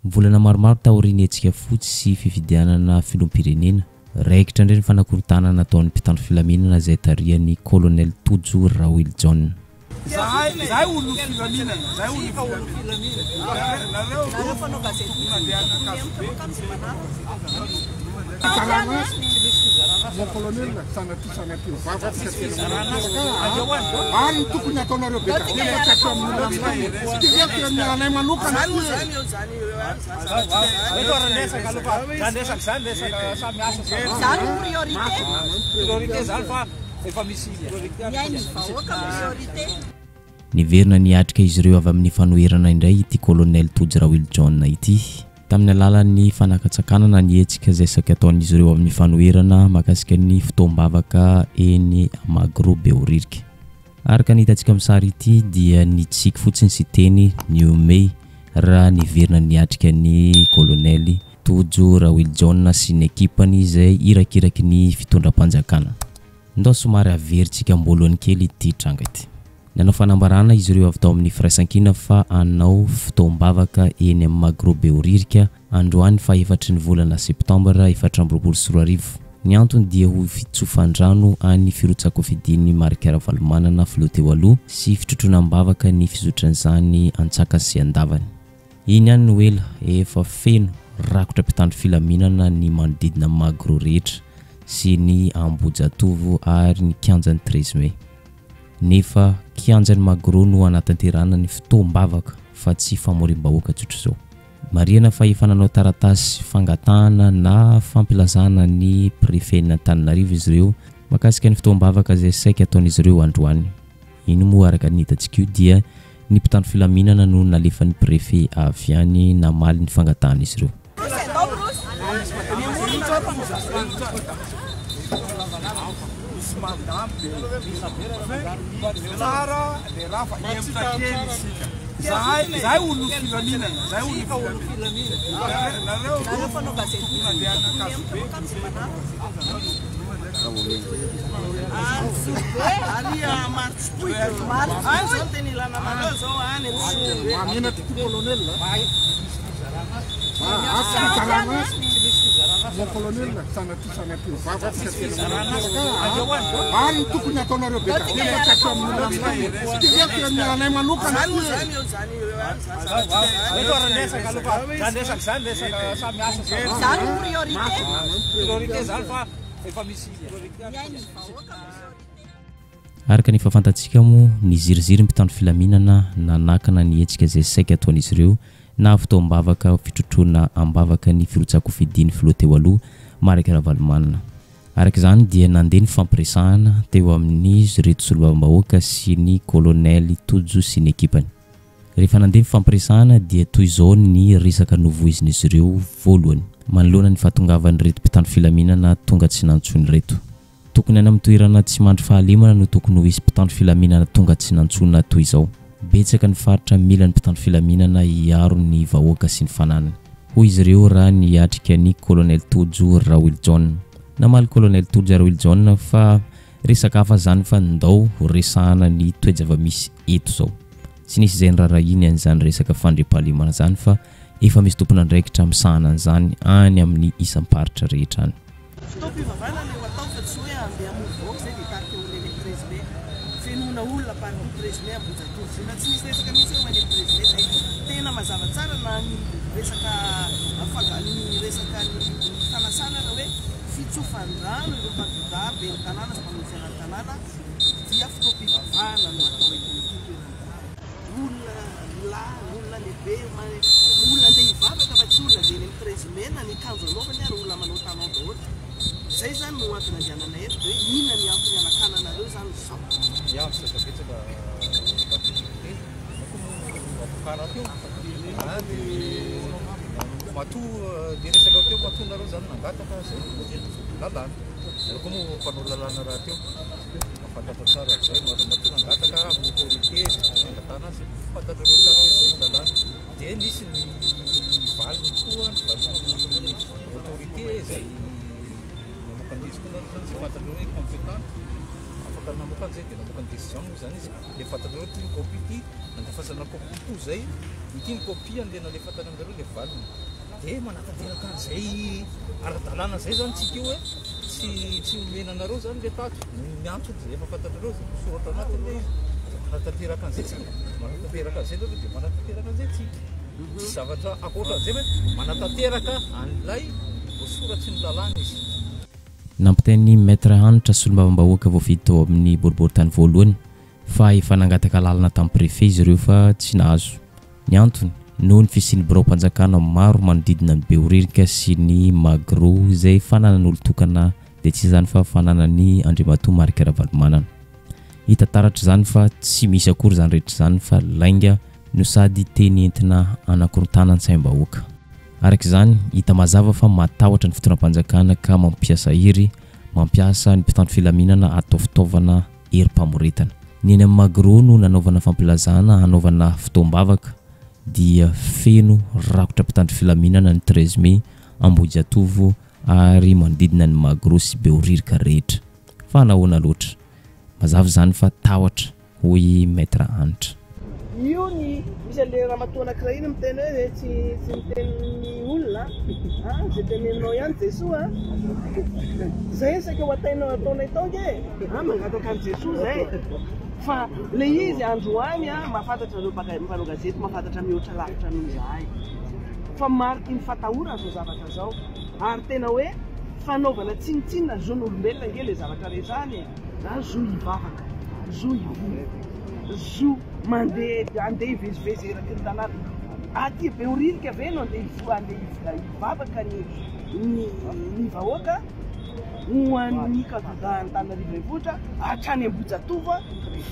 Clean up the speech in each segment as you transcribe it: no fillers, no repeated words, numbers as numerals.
Volana maromaro taoriny etsika fotsy sy fifidianana filoham-pirenena raikitra indray ny fanakorontanana nataon'ny mpitandro filaminana izay tarihany colonel Tuju Rawil John. Mon colonel, ça n'a plus Niverina niatrika izy ireo avy amin'ny fanoherana indray ity colonel Tuju Rawil John ity. Tamin'ny alalan'ny fanakatsakanana nietsika izay saky ataon'izy ireo amin'ny fanoherana makasika ny fotoam-bavaka eny Magro Beoririka. Araka ny hitantsika amin'ny sary ity dia nitsiky fotsiny sy teny New May raha niverina niatrika ny colonel Tuju Rawil John sy ny ekipany izay irakiraky ny fitondram-panjakana. Ndao somary averintsika ambolohany kely ity tranga ity. Nanao fanambarana izy ireo avy tao amin'ny firaisankina fa anao fotoam-bavaka eny amin'ny Magro Beoririka androany fa 4 ny volana septambra 2024. Ny antony dia ho fitsofan-drano any firotsakofidiny Marikara Valomanana filoteo aloha sy fitrotronan-bavaka ny fizotran'izany Antsaka sy Andavany. Iny ihany no ela efa feno rakotra mpitandro filaminana ny manodidina Magro rehetra sy ny Ambojatovo ary ny kianjan'ny 13 May. Nefa kianjan'ny Magro no anatanterana ny fotoam-bavaka fa tsy famorim-bahoaka tsotra izao. Marihana fa efa nanao taratasy fangatahana na fampilazana ny prefet Antananarivo izy ireo makasika ny fotoam-bavaka izay saika ataon'izy ireo androany. Iny moa araka ny hitantsika io dia ny mpitandro filaminana no nalefan'ny prefet avy any namaly ny fangatahana izy ireo. Mon colonel, ça n'a plus Araka ny fahafantatsika moa ny ziriziry mpitandro filaminana nanakana ny hetsika izay saika ataon'izy ireo na fotoam-bavaka fitrotrona ambavaka ny firotsakofidiny filoteo aloha Marikara Valomanana. Araka izany dia nandeha ny fampiresahana teo amin'ny reto solombavambahoaka sy ny colonel Tuju sy ny ekipany. Rehefa nandeha ny fampiresahana dia toy izao ny resaka novoizin'izy ireo voalohany. Manoloana ny fahatongavan'ny reto mpitandro filaminana tonga tsy nantsony reto. Tokony any amin'ny toerana tsy mandry fahalemana no tokony ho hisy mpitandro filaminana tonga tsy nantsona toy izao. Betsaka ny faritra mila ny mpitandro filaminana hiaro ny vahoaka sy ny fananana. Hoy izy ireo raha niatrika ny colonel Tuju Rawil John. Namaly colonel Tuju Rawil John fa resaka hafa zany fa ndao resahana ny toejava-misy eto zao. Tsy nisy izay nirarahiny an'izany resaka fandriam-pahalemana zany fa efa misy tompona andraikitra misahana an'izany any amin'ny isam-paritra rehetra any. Matu diresaka teo matonareo zany nangataka zay lalana koa moa mpanao lalana raha teo fantatra tsara zay matu nangataka amin'ny autorité fangatana azy fantatrareo tsara hoe zay lalana dia nisy ny valiny koa ny valiny autorité zay namokandisy koa zany tsy fantatrareo hoe compétent afaka namokany zay dia namokany décision moa zany izy dia fantatrareo ty kopity andafasana kokoa zay itiny copie andena le fatana aminareo le valiny dia manatanteraka an'izay ara-dalàna zay zany tsika io hoe tsy omenanareo zany le tato miantso zay efa fantatrareo zay misoratra anatiny le manatanteraka an'izay tsika manatanteraka an'izay aloha dia manatanteraka an'izay tsika tsy zavatra akoatra an'izay hoe manatanteraka an'ilay voasoratsy ny lalàna izy. Nampitainy maître hanitra solombavambahoaka voavidy tao amin'ny boribory tany voalohany fa efa nangataka lalana tamin'ny préfet izy ireo fa tsy nahazo. Ny antony noho ny fisian'ny birao-mpanjakana maro manodidina ny Behoririka sy ny Magro izay fananan'olo-tokana dia tsy izany fa fananan'ny Andriamatoa Marika Ravalomanana. Hita taratra izany fa tsy misy akory izany rehetra izany fa lainga no sady teny entina anakorontana ny saim-bahoaka. Araka izany hita mazava fa matahotra ny fitoeram-panjakana ka mampiasa hery mampiasa ny mpitandro filaminana atao fitaovana herim-pamoretana. Ny eny amin'ny Magro no nanaovana fampilazana hanaovana fotoam-bavaka dia feno rakotra mpitandro filaminana ny 13 Mai Ambodiatovo ary manodidina ny Magro sy Behoririka rehetra. Fa nahoana loatra mazava izany fa tahotra hoy maître hanitra. Io ny misy le ramatoa anankiray iny miteny hoe tsy miteny olona zay teneninao ihany Jesoa zay saika ho atainao ataonay taonge mangataka an' Jesoa zay fa le izy androany mahafantatra an'ireo mpanao gazety mahafantatra mihoatra lavitra noho izahay fa mariky ny fatahora zao zavatra zao ary tena hoe fanaovana tsinitsinina zon'olombelona nge le zavatra rehetrany zo hivavaka zo hivory zo andeha hivezivezy eraky ny tanàna aty Behoririka ve no andeha hivavaka ny vahoaka ho an'ny Antananarivo renivohitra hatrany Ambodiatovo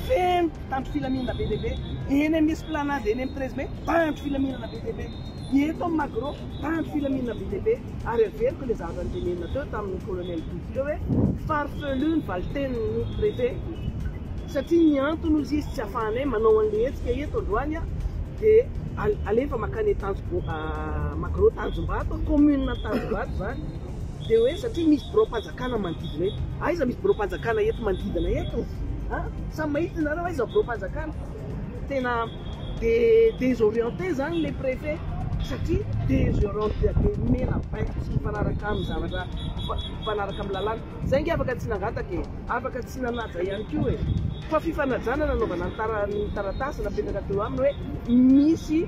feno mpitandro filaminana be lehibe eny misy planady eny amin'ny 13 Mai mpitandro filaminana be lehibe eto amin'ny Magro mpitandro filaminana be lehibe ary averiko le zavatra nytenenina teo tamin'ny colonel Doutio hoe farfelu ny valitenin'ny préfet satria ny antony izy tsy afahanay manao an'le hetsika eto androany dia alefa makany Magro Tanjombato commune Tanjombato zany dia hoe satria misy birao-mpanjakana manodidina eto aiza misy birao-mpanjakana eto manodidina eto samy mahita nareo aiza birao-mpanjakana tena désorienté zany le préfet satria désorienté mena baiko tsy mifanaraka amin'ny zavatra mifanaraka amin'ny lalàna zay nge afaka tsy nangataka afaka tsy nanaja ihany koa fa fifanajana nanaovana ny taratasy napetraka teo aminy hoe misy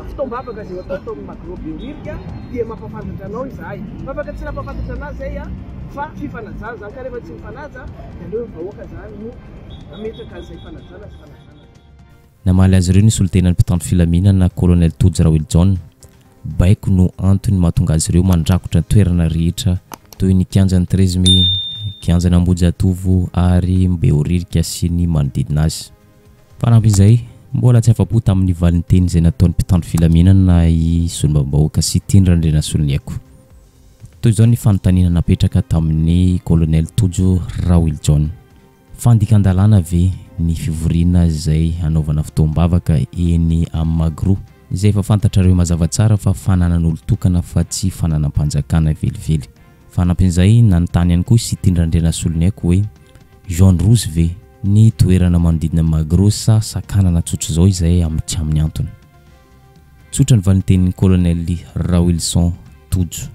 fitaombavaka zay atao amin'ny Magro Behoririka dia mampafantatra anao izahay fa afaka tsy nampafantatra anazy zay fa fifanajana zany ka rehefa tsy mifanaja dia aleo vahoaka zany no ametraka an'izay fanajana sy fanajana. Namaly azy ireo ny solotenan'ny mpitandro filaminana colonel Toujra Wiljon baiko no antony mahatonga azy ireo mandrakotra toerana rehetra toy ny kianjan'ny 13 Mai kianjany Ambodiatovo ary Behoririka sy ny manodidina azy. Fanampy izay mbola tsy afa-po tamin'ny valinteny izay nataon'ny mpitandro filaminana i solombavambahoaka sy Tindra Andrena Soloniako. Toy izao ny fanontaniana napetraka tamin'ny colonel Toujra Wiljon. Fandikan-dalàna ve ny fivoriana izay hanaovana fotoam-bavaka eny amin'ny Magro izay efa fantatrareo mazava tsara fa fananan'olo-tokana fa tsy fananam-panjakana velively. Fanampin'izay nanontany ihany koa sy Tindra Andrena Soloniako hoe Jean Rose ve ny toerana manodidina Magro sa sakanana tsotro izao izay tsy amin'ny antony. Tsotra ny valintenin'ny colonel Rawilson Tojo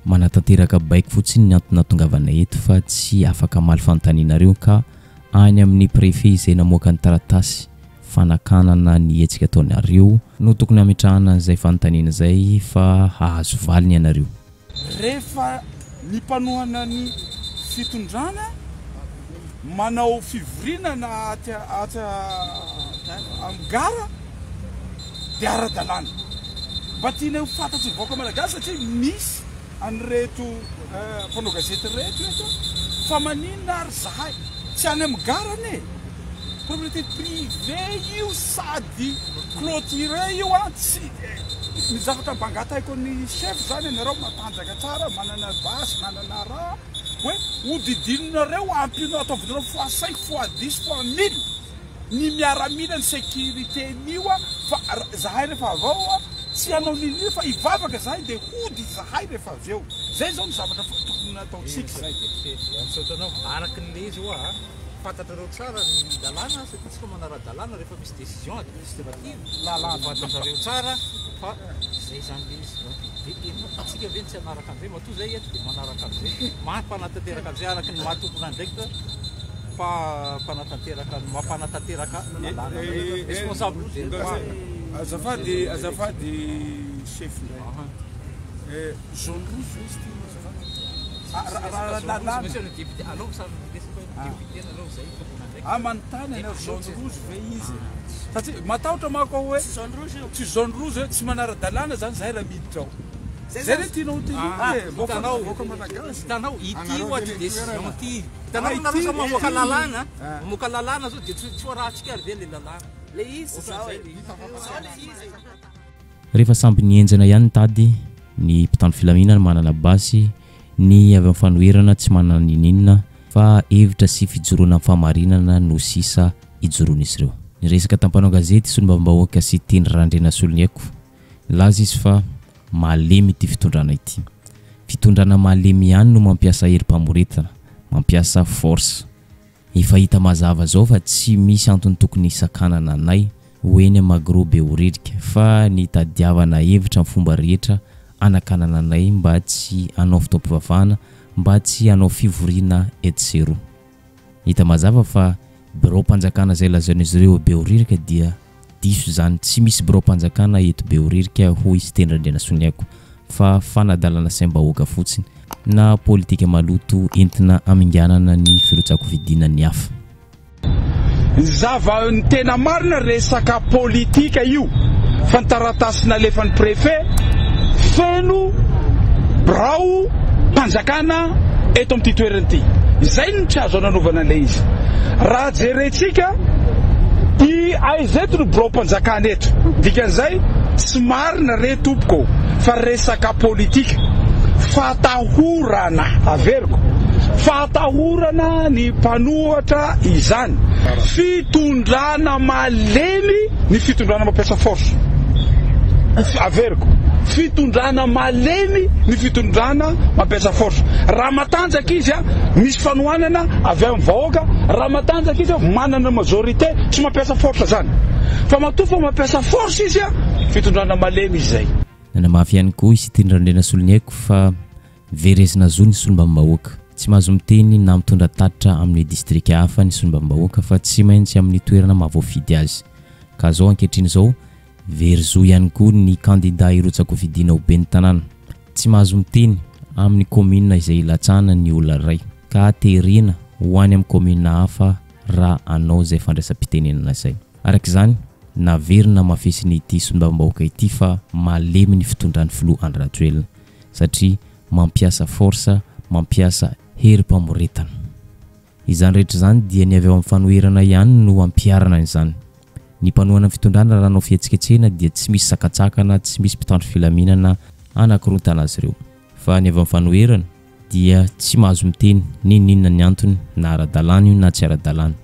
manatanteraka baiko fotsiny ny antony natongavana eto fa tsy afaka maly fanontanianareo ka any amin'ny préfet izay namoaka ny taratasy fanakanana ny hetsika ataonareo no tokony hametrahana izay fanontaniana izay fa hahazo valiny ianareo. Rehefa ny mpanohana ny fitondrana manao fivorinana amin'ny gara dia ara-dalàna mba tiana ho fantatry ny vahoaka malagasy satria misy an'ireto mpanao gazety rehetra eto fa maninona ary zahay tsy any amin'ny garany propriété privé io sady clôturé io tsy ny zavatra mbangataiko ny chef zany ianareo matanjaka tsara manana basy manana raha hoe hodidinonareo ampinao ataovinareo fois 5 fois 10 fois 1000 ny miaramila ny sécurité nio fa zahay rehefa avao tsy anao nio fa hivavaka zahay dia hody zahay rehefa aveo zay zao ny zavatra tokony nataontsika satanao araka n'le izy io fantatrareo tsara ny lalàna satria tsika manara-dalàna rehefa misy décision administrative lalàna fantatrareo tsara fa zay zany le izy atsika ve tsy anaraka an'izay matoa zay eto dia manaraka an'izay mampanatanteraka an'izay araka ny mahatompona andraikitra fa mampanatanteraka lalàna responsable azafady chef jaune rouge izy ty manontany anao jaune rouge ve izy satria matahotra mako ao hoe tsy jaune rouge hoe tsy manara-dalàna zany zahay raha miditra ao zay re tianao tyvoaka malagasy hitanao ity ohatra décision ty hitanao nareo mamoaka lalàna mamoaka lalàna zao dia tsy voarahantsika ary ve le lalàna le izy rehefa samby nienjana ihany tady ny mpitandro filaminana manana basy ny avy amin'ny fanoherana tsy manana ninina fa hevitra sy fijoroana amin'ny fahamarinana no sisa hijoroana izy ireo. Ny resaka tampanao gazety solombavam-bahoaka sy teny randrena soloniaiko laza izy fa malemy ity fitondrana ity. Fitondrana malemy ihany no mampiasa herim-pamoretana, mampiasa force. Efa hita mazava zao fa tsy misy antony tokony hisakanana anay hoeny magro be horirika fa ny tadiavana hevitra amin'ny fomba rehetra anakanana anay mba tsy anao fitaom-pivavahana, mba tsy anao fivoriana etsero. Hita mazava fa bureau mpanjakana zay lazain'izy ireo be horirika dia diso zany, tsy misy bureau mpanjakana eto be horirika ho izy teny randrena soloniaiko fa fanadalana saim-bahoaka fotsiny na politika maloto entina aminganana ny firotsako-vidiana ny hafa. Zava ny tena marina resaka politika io fantaratasina alefan'ny préfet feno brao mpanjakana eto amin'ity toerana ity. Izay no tsy azo ananovana le izy raha jerentsika ty aizeto no brao mpanjakana eto dikan'izay tsy marina re tompoko fa resaka politika fatahorana averiko fatahorana ny mpanohatra izany fitondrana malemy ny fitondrana mampiasa force averiko fitondrana malemy ny fitondrana mampiasa force raha matanjaka izy misy fanohanana avy amin'ny vahoaka raha matanjaka izy manana majorité tsy mampiasa force zany fa matoa fa mampiasa force izy fitondrana malemy izy zay. Nanamafy ihany koa izy teny randrena soloniaiko fa verezina zo ny solombavambahoaka tsy mahazo miteny na mitondra tatitra amin'ny distrika hafa ny solombavambahoaka fa tsy maintsy amin'ny toerana mahavoafidy azy. Ka zao ankehitriny zao verzo ihany koa ny candidat hirotsako-vidiana ho ben'ny tanàna tsy mahazo miteny amin'ny commune izay ilatsana ny olona ray ka terina ho any amin'ny commune hafa raha anao zay fandraisam-pitenenana izay. Arak'izany naverina mafisiny ity solombavambahoaka ity fa malemy ny fitondran'ny filoha Andry Rajoelina satria mampiasa force, mampiasa herim-pamoretana. Izany rehetra zany dia ny avy ao amin'ny fanoherana ihany no ampiarana izany. Ny mpanohana fitondrana raha anao fihetsiketsena dia tsy misy sakatsakana, tsy misy mpitandro filaminana anakorontana azy ireo. Fa ny avy amin'ny fanoherana dia tsy mahazo miteny ninona ny antony na ara-dalàna io na tsy ara-dalàna.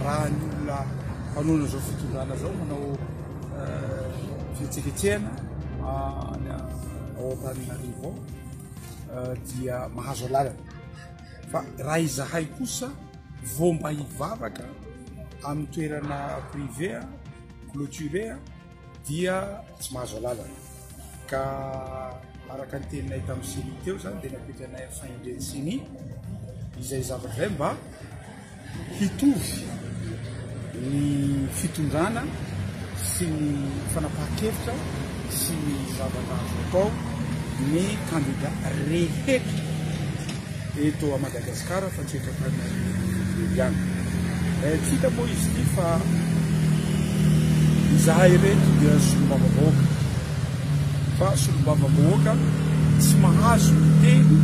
Raha ny olona mpanohana zao fitondrana zao manao fihetsiketsena ao Antananarivo dia mahazo lalana fa raha izahay kosa vao mba hivavaka amin'ny toerana privé clôturé dia tsy mahazo lalana ka araka ny teninay tamin'ny sini teo zany dia napetranay faindreny sini izay zavatra zay mba hitovy ny fitondrana sy ny fanapahan-kevitra sy ny zavatra azo atao ny candidat rehetra eto a Madagasikara fa tsy eto ihany. Tsy hita moa izy ity fa izahay reto dia solombavambahoaka fa solombavambahoaka tsy mahazo miteny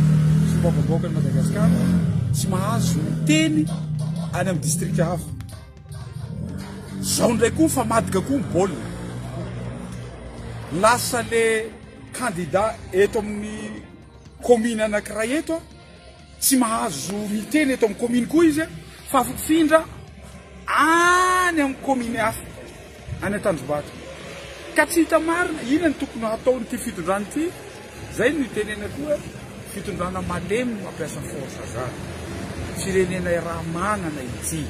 solombavambahoaka ny Madagasikara tsy mahazo miteny any amin'ny district hafa. Zao ndray koa fa madika koa ny baolina lasa le candidat eto amin'ny commune anankiray eto tsy mahazo miteny eto amin'ny commune koa izy fa findra any amin'ny commune hafa any Tanjombato ka tsy hita marina inona ny tokony hataony ty fitondrana ity. Zay no itenena koa fitondrana malemy mampiasa force zany firenena raha manana ity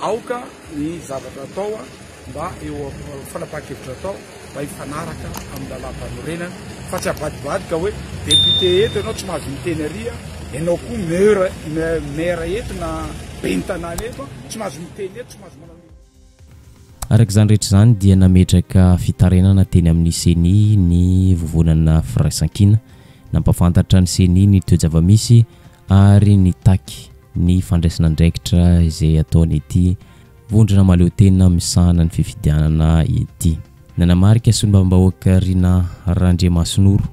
aoka ny zavatra atao mba eo fanapahan-kevitra atao mba hifanaraka amin'ny lalam-panorenana fa tsy abadibadika hoe député eto ianao tsy mahazo miteny aria ianao koa mera eto na ben'ny tanàna eto tsy mahazo miteny eto tsy mahazo manao araka izany rehetra izany dia nametraka fitarenana teny amin'ny CENI ny vovonana firaisan-kina nampafantatra ny CENI ny toe-javamisy ary ny taky ny fandraisana andraikitra izay ataony ity vondrona maleo tena misahana ny fifidianana ity nanamarika sombam-bahoaka Rina Randriamasinoro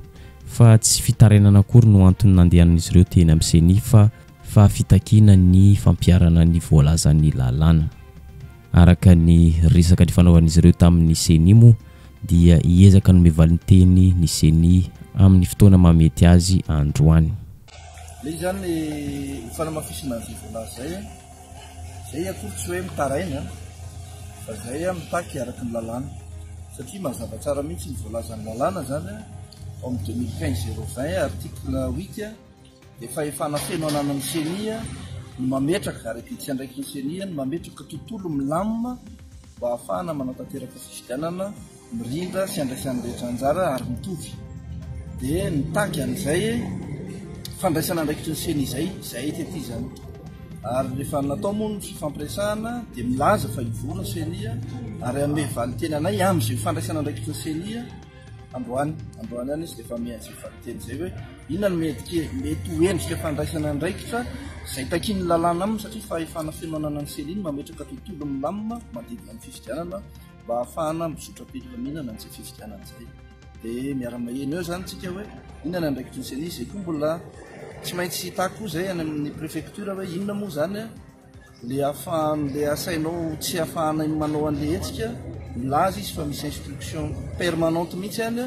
fa tsy fitarenana akory no antony nandehanan'izy ireo teny amin'ny CENI fa fitakiana ny fampiarana ny voalazan'ny lalàna araka ny resaka ny fanaovan'izy ireo tamin'ny CENI moa dia hiezaka no mivalinteny ny CENI amin'ny fotoana mamety azy androany ilay zany fanamafisina ny voalaza zay akory tsy hoe mitaraina fa zay mitaky araka ny lalàna satria mazava tsara mihitsy ny voalazan'ny lalàna zany ao amin'ny 2015-020 article 8 dia fahefana feno anana amin'ny CENI no mametraka araka itsy andraiky ny CENI no mametraka tontolo milamina mba ahafahana manatanteraka fifidianana mirindra sy andraisan'ny rehetra anjara ary mitovy dia nitaky an'izay fandraisana andraikitry ny CENI zay tety zany ary rehefa natao moa ny fifampiresahana dia milaza fa ivona CENI ary ame valiteny anay amin'izay fandraisana andraikitry ny CENI androany any izy dia efa mihazy valiteny zay hoe inona no mety ho endrika fandraisana andraikitra zay takiany lalàna aminy satria fahefana fenonana ny CENI mametraka tontolo milamina manodidina ny fifidianana mba ahafahana mizotra am-pilaminana an'izay fifidianana zay dia miara-maheno eo zany tsika hoe inona andraikitry ny CENI zay koa mbola tsy maintsy hitako zay any amin'ny préfecture hoe inona moa zany le asainao tsy ahafahana manao an'le hetsika milaza izy fa misy instruction permanente mihitsy any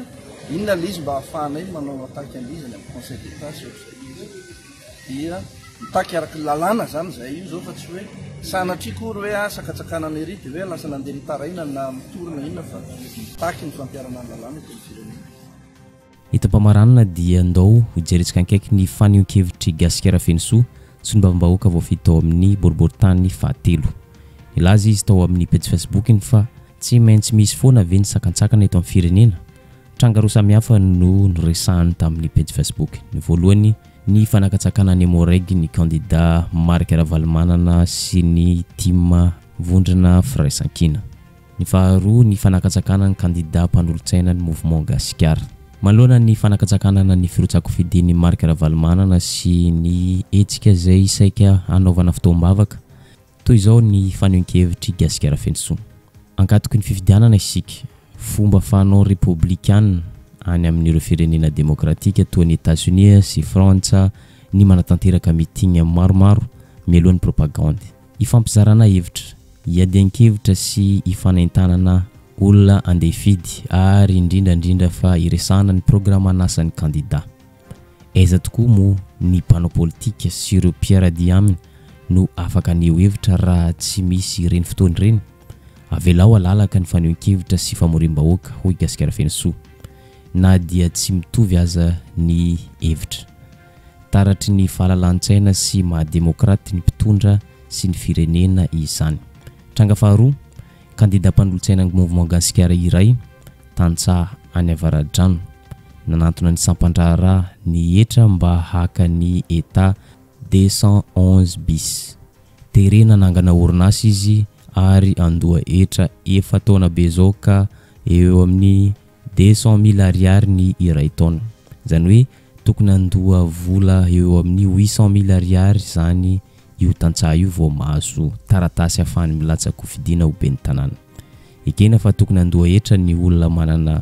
inona le izy mba ahafahanay manao ataky an'izy any amin'ny conseil d'état sy ohatr'izay dia mitaky araka lalàna zany zay io zao fa tsy hoe sanatria kory hoe sakatsakanana ery dia hoe lasa nandeha mitaraina na mitorina inona fa mitaky ny fampiarana ny lalàna eto ny firenena hitam-pamaranana dia andao hojeretsika ankaiky ny fanehoan-kevitry Gasikara Fensoa sombam-bahoaka voafito ao amin'ny boriboritany fahatelo ilaza izy tao amin'ny page Facebook iny fa tsy maintsy misy foana ve ny sakantsakana eto amin'ny firenena tranga roa samihafa no niresahany tamin'ny page Facebook ny voalohany ny fanakatsakana ny Moreg ny candidat Marc Ravalomanana sy ny team vondrona firaisan-kina ny faharoa ny fanakatsakana ny candidat mpanolontsaina ny mouvement Gasikara malona ny fanakatsakanana ny firotsako fidiny Marc Ravalomanana sy ny etsika zay saika anaovana fotoam-bavaka toy izao ny fanehoan-kevitry Gasikara Fensoa ankatoko ny fifidianana isika fomba fanao républicaine any amin'ireo firenena demokratika toy ny États-Unis sy Frantsa ny manatanteraka meeting maromaro mialohan'ny propagande ifampizarana hevitra hiadian-kevitra sy ifanaintanana olona andeha hifidy ary indrindrandrindra fa iresahana ny programa anasan'ny candidat aiza tokoa moa ny mpanao politika sy ireo mpiarady aminy no afaka aneo hevitra raha tsy misy ireny fotoany ireny avelao alalaka ny fanehoan-kevitra sy famorim-bahoaka hoy Gasikara Fensoa na dia tsy mitovy aza ny hevitra taratry ny fahalalan-tsaina sy mahademokraty ny mpitondra sy ny firenena izany tranga faharoa candidat mpanolontsaina ny mouvement Gasikara iray tantsaha any Avaradrano nanantona ny sampandrara ny etra mba haka ny état 211 bis terena nangana orinasa izy ary andoa etra efa taona be zao ka eo amin'ny 200,000 ariary ny iray taona zany hoe tokony andoa vola eo amin'ny 800,000 ariary zany io tantsaha io vao mahazo taratasy ahafahany milatsaka ho fidiana ho ben'ny tanàna ekena fa tokony andoa etra ny olona manana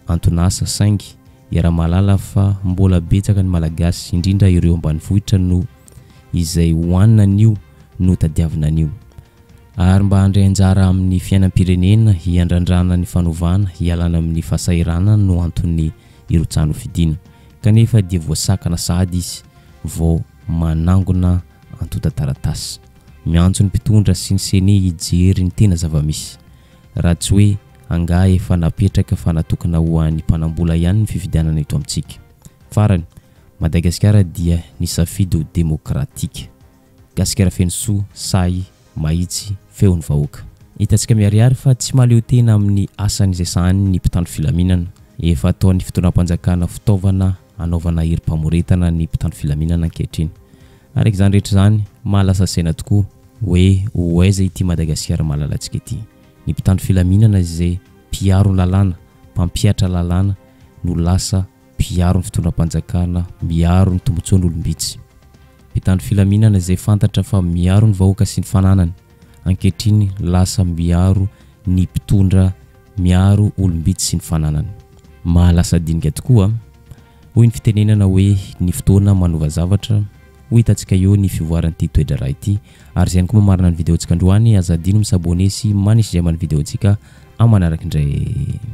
antonasa saingy iara-malala fa mbola betsaka ny malagasy indrindra ireo ambanivohitra no izay hoanina an'io no tadiavina an'io ary mba handray anjara amin'ny fiainam-pirenena hiandrandrana ny fanovana hialana amin'ny fahasairana no antony irotsano fidiana kanefa dia voasakana sady izy vao manangona antota taratasy miantso ny mpitondra sy ny CENI hijery ny tena zava-misy raha tsy hoe anga efa napetraka fa natokana ho an'ny mpanambola ihany ny fifidianana eto amintsika farany Madagasikara dia ny safidy ho demokratika. Gasikara feno soa, say, mahitsy, feon'ny vahoaka. Hitantsika miariary fa tsy maleo tena amin'ny asan'izay sahany ny mpitandro filaminana. Efa ataon'ny fitonam-panjakana fitaovana anaovana herim-pamoretana ny mpitandro filaminana ankehitriny. Araka izany rehetra zany mahalasa saina tokoa hoe hoaiza ity Madagasikara malalantsika ity. Ny mpitandro filaminana izay mpiaro lalàna, mpampiatra lalàna no lasa mpiaro ny fitondram-panjakana, miaro ny tombotsoan'ny olombitsy. Mpitandro filaminana izay fantatra fa miaro ny vahoaka sy ny fananany, ankehitriny lasa miaro ny mpitondra, miaro olombitsy sy ny fananany. Mahalasa dinika tokoa hoy ny fitenenana hoe ny fotoana manova zavatra. Ho hitantsika eo ny fivoaran'ity toedra raha ity. Ary izay koa marina ny vidéo antsika androany, azadino misabone sy manisy izay amin'ny vidéo antsika amin'ny manaraka indray.